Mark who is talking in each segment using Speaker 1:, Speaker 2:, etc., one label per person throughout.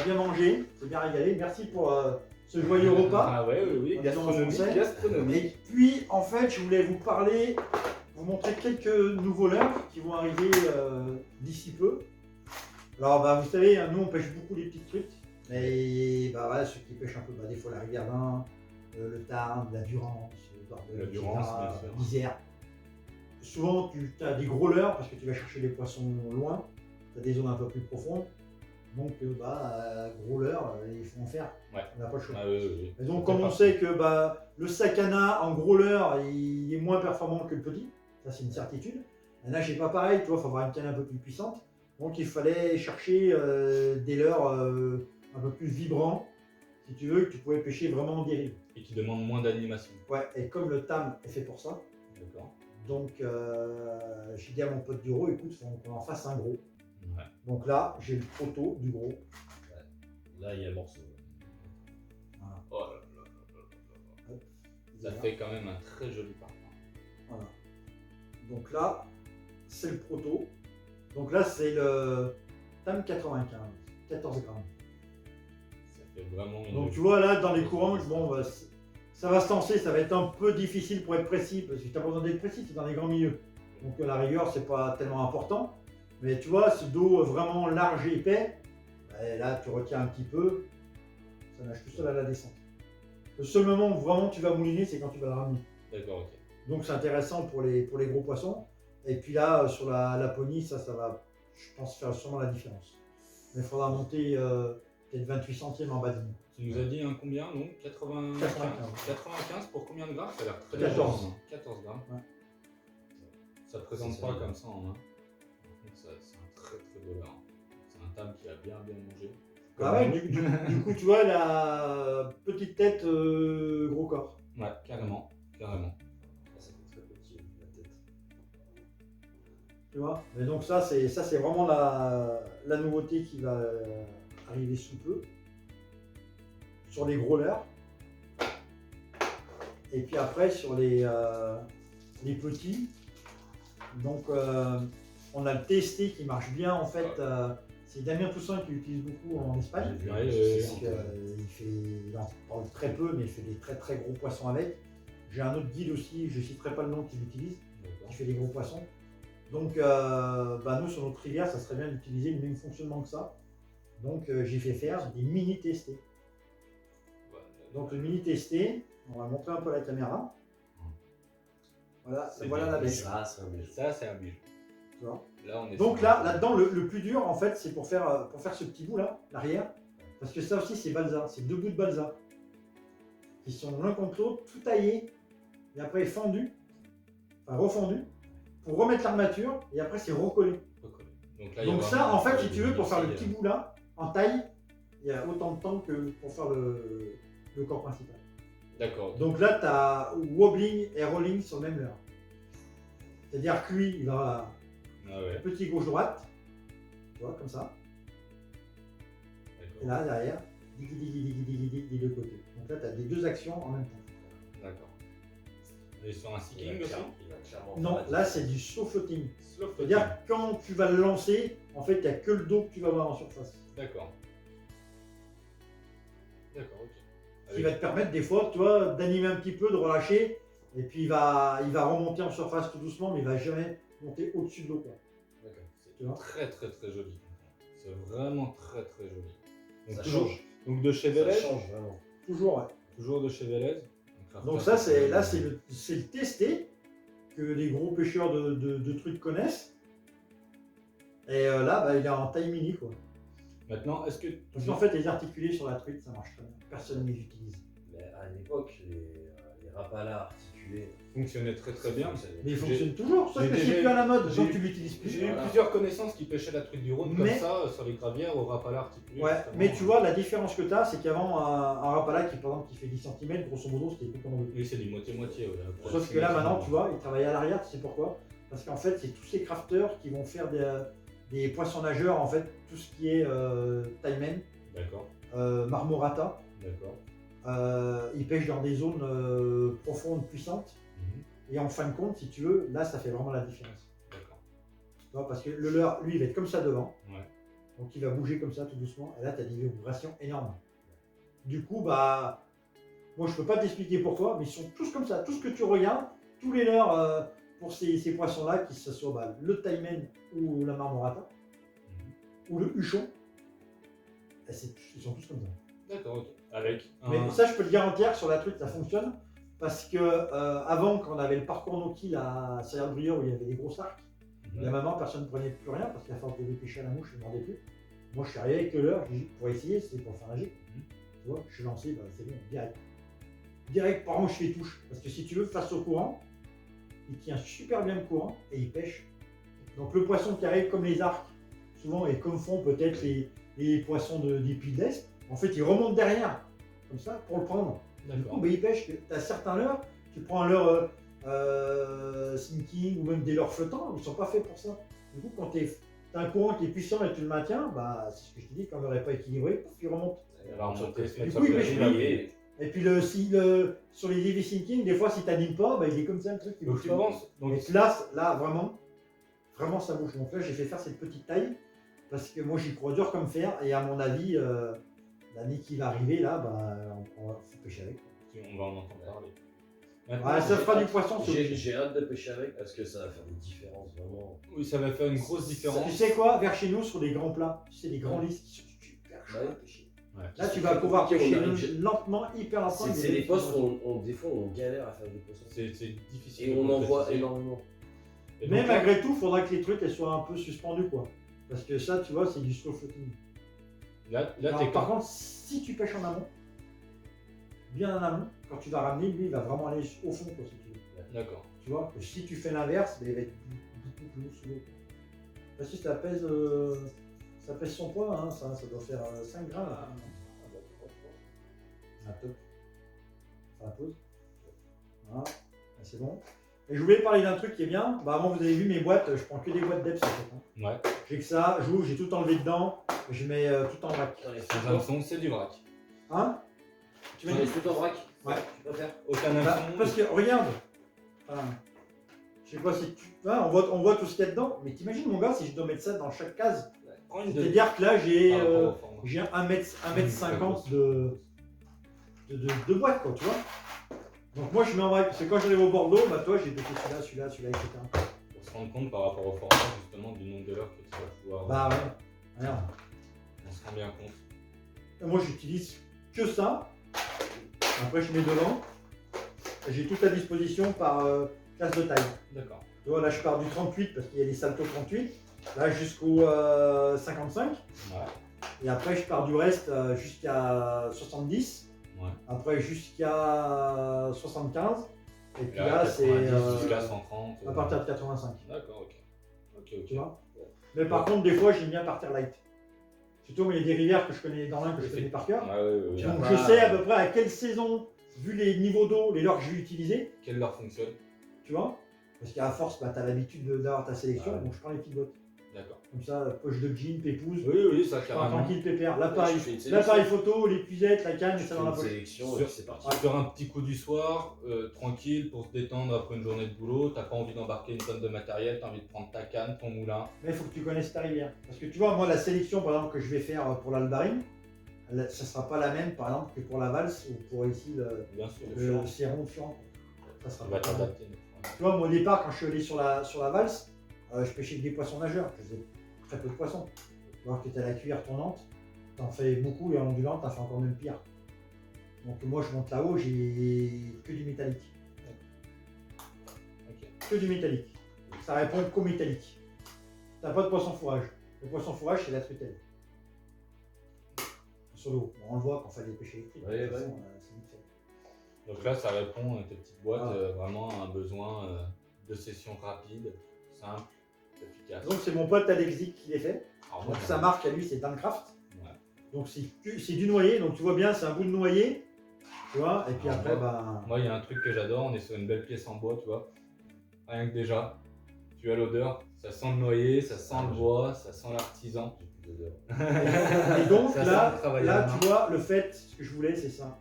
Speaker 1: bien mangé, c'est bien régalé. Merci pour ce joyeux repas.
Speaker 2: Ah ouais, oui,
Speaker 1: En disant en
Speaker 2: gastronomie,
Speaker 1: français.
Speaker 2: gastronomie.
Speaker 1: Et puis, en fait, je voulais vous parler, vous montrer quelques nouveaux leurres qui vont arriver d'ici peu. Alors, bah, vous savez, nous, on pêche beaucoup les petites truites. Et bah, voilà, ceux qui pêchent un peu, bah, des fois la rivière d'Ain, le Tarn, la Durance,
Speaker 2: La Durance, bien sûr.
Speaker 1: l'Isère. Souvent, tu as des gros leurres parce que tu vas chercher des poissons loin. Tu as des zones un peu plus profondes. Donc, gros leurres, il faut en faire.
Speaker 2: Ouais.
Speaker 1: On n'a pas le choix.
Speaker 2: Ah oui.
Speaker 1: Et donc, comme on sait que le sacana en gros leurre, il est moins performant que le petit, ça c'est une certitude. La nage n'est pas pareil, tu vois, il faut avoir une canne un peu plus puissante. Donc, il fallait chercher des leurres un peu plus vibrants, si tu veux, que tu pouvais pêcher vraiment en dérive.
Speaker 2: Et qui demande moins d'animation.
Speaker 1: Ouais, et comme le tam est fait pour ça,
Speaker 2: D'accord.
Speaker 1: donc j'ai dit à mon pote Duro, écoute, il faut qu'on en fasse un gros.
Speaker 2: Ouais.
Speaker 1: Donc là, j'ai le proto du gros.
Speaker 3: Ouais. Là, il y a le morceau.
Speaker 1: Voilà.
Speaker 2: Oh là là là là là.
Speaker 1: Hop.
Speaker 2: Ça fait quand même un très joli parfum.
Speaker 1: Voilà. Donc là, c'est le proto. Donc là, c'est le TAM 95, 14 grammes.
Speaker 2: Ça fait vraiment une...
Speaker 1: Donc tu vois là, dans les courants, bon, ça va se lancer, ça va être un peu difficile pour être précis, parce que tu n'as pas besoin d'être précis, c'est dans les grands milieux. Donc la rigueur, c'est pas tellement important. Mais tu vois, ce dos vraiment large et épais, là, tu retiens un petit peu, ça nage tout seul à la descente. Le seul moment où vraiment tu vas mouliner, c'est quand tu vas le ramener.
Speaker 2: D'accord, ok.
Speaker 1: Donc c'est intéressant pour les gros poissons. Et puis là, sur la laponie, ça va, je pense, faire sûrement la différence. Mais il faudra monter peut-être 28 centièmes en bas de ligne.
Speaker 2: Tu nous as dit un combien, donc 95. 95 pour combien de grammes? Ça a l'air très
Speaker 1: 14.
Speaker 2: léger, hein. 14 grammes.
Speaker 1: Ouais.
Speaker 2: Ça ne présente
Speaker 3: C'est
Speaker 2: pas
Speaker 3: ça.
Speaker 2: comme ça en main. C'est un très très beau leurre. C'est un tam qui a bien mangé.
Speaker 1: Ah ouais, du coup, tu vois, la petite tête, gros corps.
Speaker 2: Ouais, carrément.
Speaker 3: Ah, ça fait très petit, la tête.
Speaker 1: Tu vois. Mais donc ça, c'est vraiment la nouveauté qui va arriver sous peu. Sur les gros leurres. Et puis après, sur les petits. Donc, on a le TST qui marche bien en fait. C'est Damien Toussaint qui l'utilise beaucoup en Espagne.
Speaker 3: J'ai vu,
Speaker 2: Ouais,
Speaker 3: c'est
Speaker 1: Il en parle très peu, mais il fait des très très gros poissons avec. J'ai un autre guide aussi, je ne citerai pas le nom, qui l'utilise,
Speaker 2: D'accord.
Speaker 1: qui fait des gros poissons. Donc, nous sur notre rivière, ça serait bien d'utiliser le même fonctionnement que ça. Donc, j'ai fait faire des mini TST. Donc, le mini TST, on va montrer un peu à la caméra. Voilà,
Speaker 2: C'est
Speaker 1: voilà
Speaker 2: bien.
Speaker 1: la bête.
Speaker 3: Ça, c'est un bijou.
Speaker 2: Ça, c'est un bijou.
Speaker 1: Tu vois.
Speaker 2: Là, on est
Speaker 1: Donc
Speaker 2: sur-
Speaker 1: là-dedans, le plus dur, en fait, c'est pour faire ce petit bout là, l'arrière. Parce que ça aussi, c'est balsa. C'est deux bouts de balsa. Qui sont l'un contre l'autre, tout taillés. Et après fendus. Enfin, refondus. Pour remettre l'armature. Et après, c'est recollé.
Speaker 2: recollé. Donc, là, il y a
Speaker 1: Donc ça,
Speaker 2: vraiment
Speaker 1: en fait,
Speaker 2: un
Speaker 1: si tu veux, pour faire le
Speaker 2: aussi,
Speaker 1: petit bout là, en taille, il y a autant de temps que pour faire le corps principal.
Speaker 2: D'accord.
Speaker 1: Donc là, tu as wobbling et rolling sur le même leurre. C'est-à-dire que lui, il va
Speaker 2: Ah ouais.
Speaker 1: petit gauche-droite, tu vois, comme ça.
Speaker 2: D'accord.
Speaker 1: Et là, derrière, des deux côtés. Donc là, tu as les deux actions en même temps.
Speaker 2: D'accord. Et sur un
Speaker 3: Il
Speaker 2: seeking
Speaker 3: va
Speaker 2: aussi?
Speaker 3: clairement
Speaker 1: Non,
Speaker 3: faire la
Speaker 1: là,
Speaker 3: différence.
Speaker 1: c'est du slow floating.
Speaker 2: Slow floating.
Speaker 1: C'est-à-dire que quand tu vas le lancer, en fait, il n'y a que le dos que tu vas voir en surface.
Speaker 2: D'accord. D'accord, ok.
Speaker 1: Ce qui va te permettre, des fois, tu vois, d'animer un petit peu, de relâcher. Et puis, il va remonter en surface tout doucement, mais il ne va jamais monter au-dessus de l'eau, quoi.
Speaker 2: D'accord. C'est
Speaker 1: Tu vois.
Speaker 2: très très très joli. C'est vraiment très très joli. Donc,
Speaker 3: Ça
Speaker 2: toujours,
Speaker 3: change.
Speaker 2: donc de chez
Speaker 3: Ça
Speaker 2: Vélez.
Speaker 3: change vraiment.
Speaker 1: Toujours, ouais.
Speaker 2: Toujours de chez Vélez.
Speaker 1: Donc ça, c'est le testé que les gros pêcheurs de trucs connaissent. Et là, il est en taille mini, quoi.
Speaker 2: Maintenant, est-ce que.
Speaker 1: Parce qu'en fait, les articulés sur la truite, ça marche très bien. Personne ne les utilise.
Speaker 3: Mais à l'époque, les rapalas articulés
Speaker 2: fonctionnait très très bien.
Speaker 1: Mais il fonctionne toujours, sauf
Speaker 2: j'ai
Speaker 1: que
Speaker 2: déjà
Speaker 1: c'est
Speaker 2: eu-
Speaker 1: plus à la mode,
Speaker 2: j'ai
Speaker 1: donc
Speaker 2: eu-
Speaker 1: tu l'utilises plus.
Speaker 2: J'ai eu
Speaker 3: Voilà.
Speaker 2: plusieurs connaissances qui pêchaient la truite du Rhône comme
Speaker 1: Mais-
Speaker 2: ça, sur les gravières, au rapala articulé.
Speaker 1: Ouais,
Speaker 2: justement.
Speaker 1: mais tu vois, la différence que tu as, c'est qu'avant, un rapala qui, par exemple, qui fait 10 cm, grosso modo, c'était tout comme on veut.
Speaker 2: Oui, c'est du moitié-moitié. Ouais.
Speaker 1: Sauf que là, maintenant, tu vois, ils travaillent à l'arrière, tu sais pourquoi? Parce qu'en fait, c'est tous ces crafters qui vont faire des poissons nageurs, en fait, tout ce qui est taimen,
Speaker 2: D'accord,
Speaker 1: marmorata.
Speaker 2: d'accord.
Speaker 1: Ils pêchent dans des zones profondes, puissantes. Et en fin de compte, si tu veux, là, ça fait vraiment la différence.
Speaker 2: D'accord.
Speaker 1: Tu vois, parce que le leurre, lui, il va être comme ça devant.
Speaker 2: Ouais.
Speaker 1: Donc il va bouger comme ça tout doucement. Et là, tu as des vibrations énormes. Du coup, bah, moi je peux pas t'expliquer pourquoi, mais ils sont tous comme ça. Tout ce que tu regardes, tous les leurres pour ces poissons-là, que ce soit bah, le taimen ou la marmorata, ou le huchon, ils sont tous comme ça.
Speaker 2: D'accord, ok. Avec
Speaker 1: Mais ça, je peux te garantir que sur la truite, ça fonctionne. Parce que avant, quand on avait le parcours Noki à Serre-Brieur où il y avait des gros arcs, la maman, personne ne prenait plus rien parce qu'à force de les pêcher à la mouche, je ne mordais plus. Moi, je suis arrivé avec le leurre pour essayer, c'était pour faire nager. Tu vois, je suis lancé, bah, c'est bon, direct. Direct, par contre, je fais touche. Parce que si tu veux, face au courant, il tient super bien le courant et il pêche. Donc le poisson qui arrive comme les arcs, souvent, et comme font peut-être les poissons des Pays de l'Est, en fait, il remonte derrière, comme ça, pour le prendre. Du coup, bah, il pêche. Tu as certains leurres, tu prends un leurre sinking ou même des leurres flottants, ils ne sont pas faits pour ça. Du coup, quand tu as un courant qui est puissant et tu le maintiens, bah, c'est ce que je te dis, quand le leurre n'est pas équilibré, pouf, il remonte.
Speaker 2: Elle va remonter, se mettre
Speaker 1: Du
Speaker 2: sur
Speaker 1: coup,
Speaker 2: le
Speaker 1: il
Speaker 2: plateau,
Speaker 1: pêche
Speaker 2: il va
Speaker 1: plus.
Speaker 2: payer.
Speaker 1: Et puis sur les heavy sinking, des fois, si tu n'animes pas, bah, il est comme ça, le truc, il
Speaker 2: Donc
Speaker 1: bouge
Speaker 2: tu
Speaker 1: pas.
Speaker 2: penses donc,
Speaker 1: Et là, vraiment, ça bouge. Donc là, j'ai fait faire cette petite taille parce que moi, j'y crois dur comme fer. Et à mon avis, l'année qui va arriver, là, bah, on va pêcher avec.
Speaker 2: on va en entendre parler.
Speaker 1: Ouais, ça fera du poisson, c'est obligé.
Speaker 3: J'ai hâte de pêcher avec parce que ça va faire des différences vraiment.
Speaker 2: Oui, ça va faire une grosse différence.
Speaker 1: Tu sais quoi, vers chez nous, sur des grands plats, tu sais, des grands lys qui sont super chauds à pêcher.
Speaker 2: Ouais.
Speaker 1: Là, tu vas pouvoir
Speaker 3: compliqué,
Speaker 1: pêcher
Speaker 3: on arrive-
Speaker 1: lentement, hyper lentement.
Speaker 3: C'est des postes où des fois on galère à faire des poissons.
Speaker 2: C'est difficile.
Speaker 3: Et
Speaker 2: de
Speaker 3: on en voit
Speaker 2: concrétiser.
Speaker 3: énormément.
Speaker 2: Et
Speaker 1: Mais
Speaker 2: donc, là,
Speaker 1: malgré tout, il faudra que les trucs elles soient un peu suspendues, quoi. Parce que ça, tu vois, c'est du slow floating.
Speaker 2: là
Speaker 1: Alors,
Speaker 2: t'es
Speaker 1: par contre, si tu pêches en amont, bien en amont, quand tu vas ramener, lui, il va vraiment aller au fond, quoi, si tu veux.
Speaker 2: D'accord.
Speaker 1: Tu vois, que si tu fais l'inverse, ben, il va être beaucoup plus lourd sous l'eau. Parce que ça pèse son poids, hein, ça doit faire 5 grammes. Là. Ah, top. On fait la pause. Voilà, ah, c'est bon. Et je voulais parler d'un truc qui est bien. Bah, avant, vous avez vu mes boîtes, je prends que des boîtes d'Eps en fait. Hein.
Speaker 2: Ouais.
Speaker 1: J'ai que ça, j'ouvre, j'ai tout enlevé dedans, je mets tout en vrac.
Speaker 2: Les hameçons, c'est du vrac.
Speaker 1: Hein? Tu
Speaker 3: Tu
Speaker 1: m'as
Speaker 3: mets
Speaker 1: dit?
Speaker 3: tout en vrac?
Speaker 1: Ouais.
Speaker 3: Tu préfères?
Speaker 2: Aucun
Speaker 1: Bah,
Speaker 2: hameçon.
Speaker 1: parce que regarde, enfin, je sais pas si tu. Hein, on voit tout ce qu'il y a dedans, mais t'imagines mon gars si je dois mettre ça dans chaque case.
Speaker 2: Prends une
Speaker 1: C'est-à-dire que là j'ai
Speaker 2: par rapport au format.
Speaker 1: j'ai 1m50 de boîte quoi, tu vois. Donc moi je mets en vrac, parce que quand j'arrive au Bordeaux, bah toi j'ai pété celui-là, etc.
Speaker 2: Pour se rendre compte par rapport au format justement du nombre de l'heure que tu vas pouvoir.
Speaker 1: Bah ouais. Alors,
Speaker 2: On se rend bien compte.
Speaker 1: moi j'utilise que ça. Après je mets devant. J'ai tout à disposition par classe de taille.
Speaker 2: D'accord.
Speaker 1: Tu vois, là je pars du 38 parce qu'il y a des saltos 38, là jusqu'au 55,
Speaker 2: Ouais.
Speaker 1: et après je pars du reste jusqu'à 70,
Speaker 2: Ouais.
Speaker 1: après jusqu'à 75, et puis
Speaker 2: Et
Speaker 1: là c'est
Speaker 2: 90 jusqu'à 130.
Speaker 1: à partir de 85,
Speaker 2: D'accord, ok. Ok, ok.
Speaker 1: tu vois. Mais par contre, des fois j'aime bien partir light. Surtout, mais il y a des rivières que je connais dans l'un que je connais par cœur.
Speaker 2: Ouais, ouais, ouais.
Speaker 1: Donc
Speaker 3: Ah,
Speaker 1: je sais à peu près à quelle saison, vu les niveaux d'eau, les leurres que je vais utiliser,
Speaker 2: Quelle leur fonctionne?
Speaker 1: tu vois. Parce qu'à force, bah, tu as l'habitude d'avoir ta sélection,
Speaker 2: Ah ouais.
Speaker 1: donc je prends les petites bottes.
Speaker 2: D'accord.
Speaker 1: Comme ça, poche de jean, pépouze.
Speaker 2: Oui, oui, ça
Speaker 1: Je pars
Speaker 2: carrément.
Speaker 1: tranquille, pépère.
Speaker 3: Ouais, tu fais une sélection.
Speaker 1: L'appareil photo, les puisettes, la canne, et
Speaker 3: Tu
Speaker 1: ça
Speaker 3: fais
Speaker 1: dans la
Speaker 3: une
Speaker 1: poche.
Speaker 3: sélection et
Speaker 2: Sur-
Speaker 3: puis c'est parti.
Speaker 2: Faire un petit coup du soir, tranquille, pour se détendre après une journée de boulot. T'as pas envie d'embarquer une tonne de matériel, t'as envie de prendre ta canne, ton moulin.
Speaker 1: Mais il faut que tu connaisses ta rivière. Parce que tu vois, moi, la sélection, par exemple, que je vais faire pour l'Albarine, ça ne sera pas la même, par exemple, que pour la valse ou pour ici
Speaker 2: Bien sûr.
Speaker 1: le Céron de Furan. Ça sera
Speaker 2: Tu
Speaker 1: pas
Speaker 2: vas
Speaker 1: pareil.
Speaker 2: t'adapter.
Speaker 1: Tu vois, moi, au départ, quand je suis allé sur la valse, je pêchais que des poissons nageurs. Je faisais très peu de poissons. Alors que tu as la cuillère tournante, tu en fais beaucoup et en ondulant, tu en fais encore même pire. Donc moi, je monte là-haut, j'ai que du métallique.
Speaker 2: Ok.
Speaker 1: Que du métallique. Ça répond qu'au métallique. T'as pas de poisson fourrage. Le poisson fourrage, c'est la truitelle. Sur l'eau. Bon, on le voit quand on fait des pêches électriques.
Speaker 3: Ouais,
Speaker 1: De toute
Speaker 3: ouais.
Speaker 1: façon, c'est vite fait.
Speaker 2: Donc là, ça répond, tes petites boîtes,
Speaker 1: Ah.
Speaker 2: vraiment à un besoin de session rapide, simple, efficace.
Speaker 1: Donc c'est mon pote Alexis qui les fait.
Speaker 2: Alors,
Speaker 1: Donc
Speaker 2: moi,
Speaker 1: sa marque à lui, c'est Duncraft.
Speaker 2: Ouais.
Speaker 1: Donc c'est du noyer. Donc tu vois bien, c'est un bout de noyer. Tu vois. Et puis
Speaker 2: Ah,
Speaker 1: après,
Speaker 2: ouais.
Speaker 1: bah.
Speaker 2: Moi, il y a un truc que j'adore, on est sur une belle pièce en bois, tu vois. Rien que déjà, tu as l'odeur, ça sent le noyer, ça sent le bois, ça sent l'artisan.
Speaker 3: J'ai plus d'odeur.
Speaker 1: Et donc
Speaker 2: Ça
Speaker 1: là,
Speaker 2: sent le travail à la main.
Speaker 1: tu vois, le fait, ce que je voulais, c'est ça.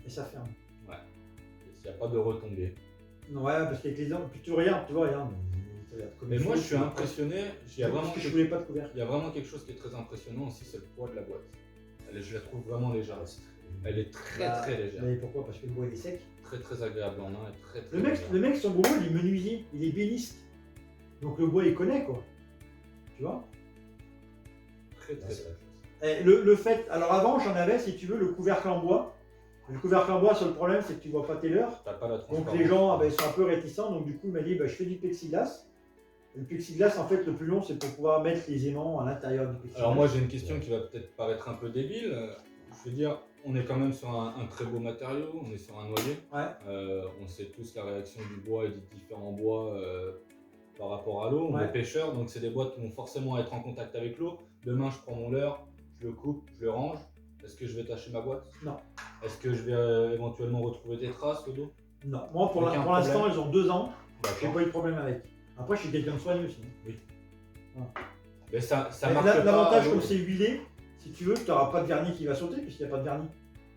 Speaker 1: Et ça ferme.
Speaker 2: Ouais. S'il n'y a pas de retombées.
Speaker 1: Ouais, parce qu'avec les hommes, puis tu regardes, tu vois, regarde, Ça va être comme
Speaker 2: Mais
Speaker 1: il
Speaker 2: moi,
Speaker 1: faut,
Speaker 2: je suis
Speaker 1: tu vois.
Speaker 2: impressionné. Il y a
Speaker 1: Parce
Speaker 2: vraiment
Speaker 1: que je
Speaker 2: quelque-
Speaker 1: voulais pas de couvercle.
Speaker 2: il y a vraiment quelque chose qui est très impressionnant aussi, c'est le poids de la boîte. Je la trouve vraiment légère.
Speaker 3: Ah, c'est très-
Speaker 2: Elle est très
Speaker 1: Bah,
Speaker 2: très légère.
Speaker 1: Mais pourquoi? Parce que le bois il est sec.
Speaker 2: Très très agréable en main et très très
Speaker 1: Le mec,
Speaker 2: légère.
Speaker 1: le mec, son boulot, il est menuisier, il est béniste. Donc le bois, il connaît, quoi. Tu vois?
Speaker 2: Très très
Speaker 3: Ah, c'est-
Speaker 2: légère.
Speaker 1: Et le fait. Alors avant, j'en avais, si tu veux, le couvercle en bois. Le couvercle en bois, seul problème, c'est que tu vois pas tes leurres.
Speaker 2: T'as pas la
Speaker 1: Donc
Speaker 2: transparence.
Speaker 1: les gens ils sont un peu réticents. Donc du coup, il m'a dit, bah, je fais du plexiglas. Et le plexiglas, en fait, le plus long, c'est pour pouvoir mettre les aimants à l'intérieur du plexiglas.
Speaker 2: Alors moi j'ai une question qui va peut-être paraître un peu débile. Je veux dire, on est quand même sur un très beau matériau, on est sur un noyer.
Speaker 1: Ouais.
Speaker 2: On sait tous la réaction du bois et des différents bois par rapport à l'eau. On
Speaker 1: Ouais.
Speaker 2: est pêcheurs, donc c'est des bois qui vont forcément être en contact avec l'eau. Demain je prends mon leurre, je le coupe, je le range. Est-ce que je vais tacher ma boîte?
Speaker 1: Non.
Speaker 2: Est-ce que je vais éventuellement retrouver des traces au dos?
Speaker 1: Non. Moi, pour
Speaker 2: Aucun
Speaker 1: l'instant,
Speaker 2: problème.
Speaker 1: ils ont 2 ans. J'ai
Speaker 2: D'accord.
Speaker 1: pas eu de problème avec. Après, je suis quelqu'un de soigneux aussi.
Speaker 2: Mais ça
Speaker 1: Mais
Speaker 2: marque pas.
Speaker 1: l'avantage,
Speaker 2: à l'eau.
Speaker 1: comme c'est huilé, si tu veux, tu n'auras pas de vernis qui va sauter puisqu'il n'y a pas de vernis.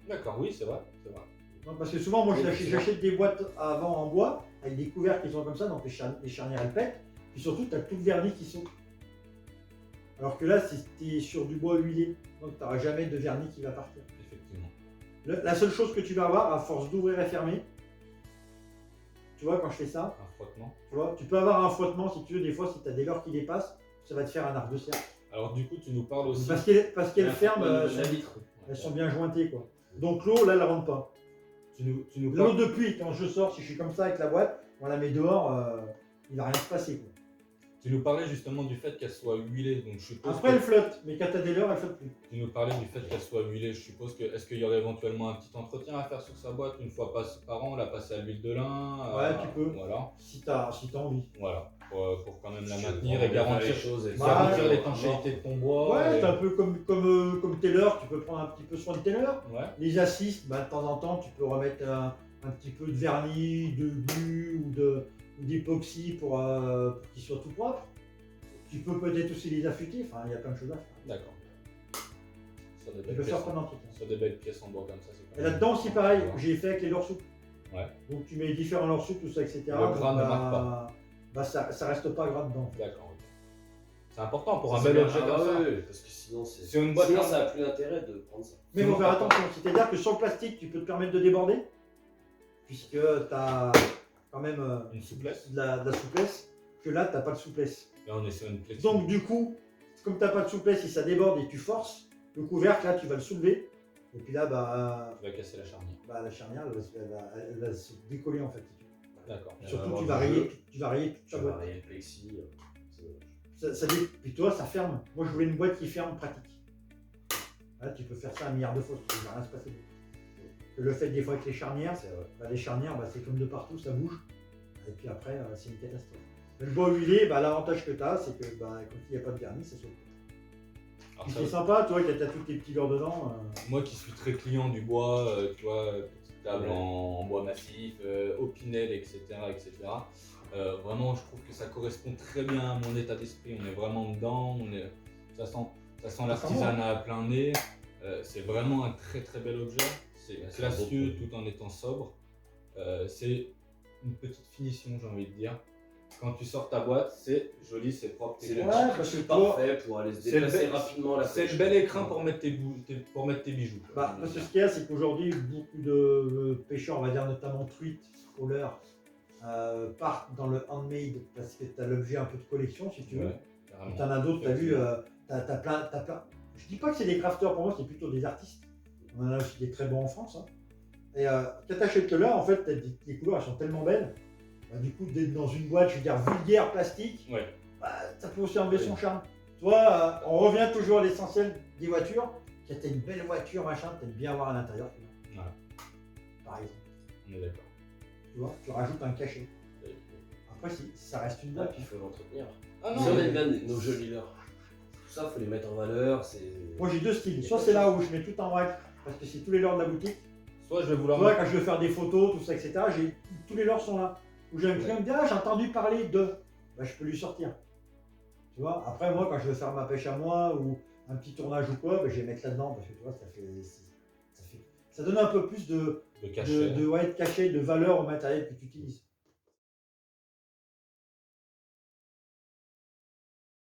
Speaker 2: D'accord, oui, c'est vrai. C'est vrai.
Speaker 1: Non, parce que souvent, moi,
Speaker 3: Oui,
Speaker 1: j'achète des boîtes avant en bois avec des couvercles qui sont comme ça, donc les charnières elles pètent. Puis surtout, tu as tout le vernis qui saute. Alors que là, tu es sur du bois huilé, donc tu n'auras jamais de vernis qui va partir.
Speaker 2: Effectivement.
Speaker 1: La seule chose que tu vas avoir, à force d'ouvrir et fermer, tu vois, quand je fais ça,
Speaker 2: Un frottement.
Speaker 1: tu vois, tu peux avoir un frottement si tu veux, des fois, si tu as des leurres qui dépassent, ça va te faire un arc de cercle.
Speaker 2: Alors du coup, tu nous parles aussi.
Speaker 1: Parce qu'elles ferment,
Speaker 3: la vitre.
Speaker 1: elles sont bien jointées, quoi. Donc l'eau, là, elle ne rentre pas.
Speaker 2: Tu nous
Speaker 1: L'eau
Speaker 2: parles.
Speaker 1: de pluie, quand je sors, si je suis comme ça avec la boîte, on la met dehors, il va rien se passer, quoi.
Speaker 2: Tu nous parlais justement du fait qu'elle soit huilée, donc je suppose
Speaker 1: Après,
Speaker 2: que
Speaker 1: elle flotte, mais quand tu as des leurres, elle flotte plus.
Speaker 2: tu nous parlais du fait qu'elle soit huilée. Je suppose que est-ce qu'il y aurait éventuellement un petit entretien à faire sur sa boîte une fois par an, la passer à l'huile de lin.
Speaker 1: Ouais, tu peux.
Speaker 2: Voilà,
Speaker 1: Si t'as envie.
Speaker 2: voilà, pour quand même la
Speaker 3: Si
Speaker 2: maintenir
Speaker 3: tu
Speaker 2: et
Speaker 3: veux vraiment
Speaker 2: garantir,
Speaker 3: faire les choses et
Speaker 1: Bah,
Speaker 2: garantir
Speaker 1: ouais,
Speaker 2: l'étanchéité de ton bois.
Speaker 1: Ouais,
Speaker 2: et-
Speaker 1: c'est un peu comme tes leurres, tu peux prendre un petit peu soin de tes leurres.
Speaker 2: Ouais,
Speaker 1: Les assists, bah, de temps en temps, tu peux remettre un petit peu de vernis, de glu ou d'époxy pour qu'ils soient tout propres. Tu peux peut-être aussi les affûter, enfin, il y a plein de choses à faire.
Speaker 2: d'accord. Sur des
Speaker 1: Tu
Speaker 2: belles
Speaker 1: peux
Speaker 2: pièces
Speaker 1: faire
Speaker 2: en-
Speaker 1: plein d'entretiens.
Speaker 2: sur des belles pièces en bois comme ça, c'est quand
Speaker 1: Et
Speaker 2: même-
Speaker 1: là-dedans aussi, pareil, j'ai fait avec les leurres souples.
Speaker 2: Ouais.
Speaker 1: Donc tu mets différents leurres souples, tout ça, etc.
Speaker 2: Le gras
Speaker 1: Donc,
Speaker 2: ne marque pas.
Speaker 1: Bah, ça reste pas gras dedans.
Speaker 2: D'accord, ok. C'est important pour un
Speaker 3: Ça,
Speaker 2: bel
Speaker 3: c'est
Speaker 2: objet
Speaker 3: bien.
Speaker 2: comme
Speaker 3: Ah
Speaker 2: ça.
Speaker 3: ouais, ouais, parce que sinon,
Speaker 2: Sur une boîte
Speaker 3: sinon
Speaker 2: comme-
Speaker 3: ça n'a plus d'intérêt de prendre ça.
Speaker 1: Mais il
Speaker 2: Sinon,
Speaker 1: faut faire
Speaker 2: t'as pas-
Speaker 1: attention, c'est-à-dire que sur le plastique, tu peux te permettre de déborder, puisque tu as quand même
Speaker 2: Une souplesse.
Speaker 1: de la souplesse, que là, tu n'as pas de souplesse.
Speaker 2: Là, on est sur une plexi.
Speaker 1: Donc du coup, comme tu n'as pas de souplesse, si ça déborde et tu forces, le couvercle, là, tu vas le soulever, et puis là,
Speaker 2: Tu vas casser la charnière.
Speaker 1: la charnière, elle va se décoller en fait. si tu veux.
Speaker 2: D'accord.
Speaker 3: Il va y
Speaker 1: Surtout,
Speaker 3: avoir
Speaker 1: tu vas
Speaker 3: du
Speaker 1: rayer,
Speaker 3: jeu.
Speaker 1: tu vas rayer toute
Speaker 3: Tu
Speaker 1: ta
Speaker 3: vas
Speaker 1: boîte.
Speaker 3: varier le plexi. C'est dommage.
Speaker 1: Puis toi, ça ferme. Moi, je voulais une boîte qui ferme pratique. Là, tu peux faire ça un milliard de fois, il ne va rien se passer. Le fait des fois avec les charnières,
Speaker 3: C'est vrai.
Speaker 1: bah, les charnières, bah, c'est comme de partout, ça bouge. Et puis après, c'est une catastrophe. Le bois huilé, bah, l'avantage que tu as, c'est que bah, quand il n'y a pas de vernis, ça saute.
Speaker 2: Alors,
Speaker 1: Puis
Speaker 2: ça-
Speaker 1: c'est sympa, toi, que tu as tous tes petits leurres dedans.
Speaker 2: Moi qui suis très client du bois, tu vois, petite table
Speaker 3: Ouais.
Speaker 2: en bois massif, opinel, etc. etc. Vraiment, je trouve que ça correspond très bien à mon état d'esprit. On est vraiment dedans, ça sent l'artisanat à plein nez. C'est vraiment un très très bel objet. C'est
Speaker 3: Ouais, c'est un beau
Speaker 2: classieux
Speaker 3: produit.
Speaker 2: tout en étant sobre. C'est une petite finition, j'ai envie de dire. Quand tu sors ta boîte, c'est joli, c'est propre.
Speaker 3: C'est
Speaker 2: t'es
Speaker 3: le
Speaker 1: Ouais,
Speaker 2: content.
Speaker 3: petit
Speaker 1: parce que
Speaker 3: truc
Speaker 1: toi-
Speaker 3: parfait pour aller se
Speaker 2: C'est le
Speaker 3: déplacer
Speaker 2: bel-
Speaker 3: rapidement à la
Speaker 2: C'est
Speaker 3: pêche.
Speaker 2: le bel écrin pour mettre tes bijoux. quoi.
Speaker 1: Bah, parce que ce qu'il y a, c'est qu'aujourd'hui, beaucoup de pêcheurs, on va dire notamment truites, scholars, partent dans le handmade parce que tu as l'objet un peu de collection, si tu veux.
Speaker 2: Ouais, carrément.
Speaker 1: Tu en as d'autres, tu as vu, t'as plein. Je dis pas que c'est des crafters, pour moi, c'est plutôt des artistes. On en a aussi des très bons en France. Hein. Et quand tu achètes là, en fait, les couleurs, elles sont tellement belles. Bah, du coup, d'être dans une boîte, je veux dire, vulgaire, plastique,
Speaker 2: Ouais.
Speaker 1: bah, ça peut aussi enlever son charme. Tu vois, on revient toujours à l'essentiel des voitures. Quand tu as une belle voiture, machin, tu aimes bien avoir à l'intérieur. tu vois.
Speaker 2: Ouais.
Speaker 1: Par exemple.
Speaker 2: On est d'accord.
Speaker 1: Tu vois, tu rajoutes un cachet. Après, ça reste une
Speaker 3: Ah,
Speaker 1: boîte.
Speaker 3: puis il faut l'entretenir.
Speaker 2: Ah
Speaker 3: Si on aime bien nos jolis leurres. Tout ça, il faut les mettre en valeur.
Speaker 1: Moi, j'ai deux styles. Soit c'est là où je mets tout en vrac, parce que c'est tous les leurres de la boutique.
Speaker 2: Soit je vais
Speaker 1: Tu
Speaker 2: vouloir.
Speaker 1: vois, quand je veux faire des photos, tout ça, etc., tous les leurres sont là. Où j'ai un client qui me dit, ah, j'ai entendu parler de. Bah, je peux lui sortir. Tu vois, après, moi, quand je veux faire ma pêche à moi ou un petit tournage ou quoi, bah, je vais mettre là-dedans parce que tu vois, ça donne un peu plus de
Speaker 2: de cachet.
Speaker 1: cachet, de valeur au matériel que tu utilises.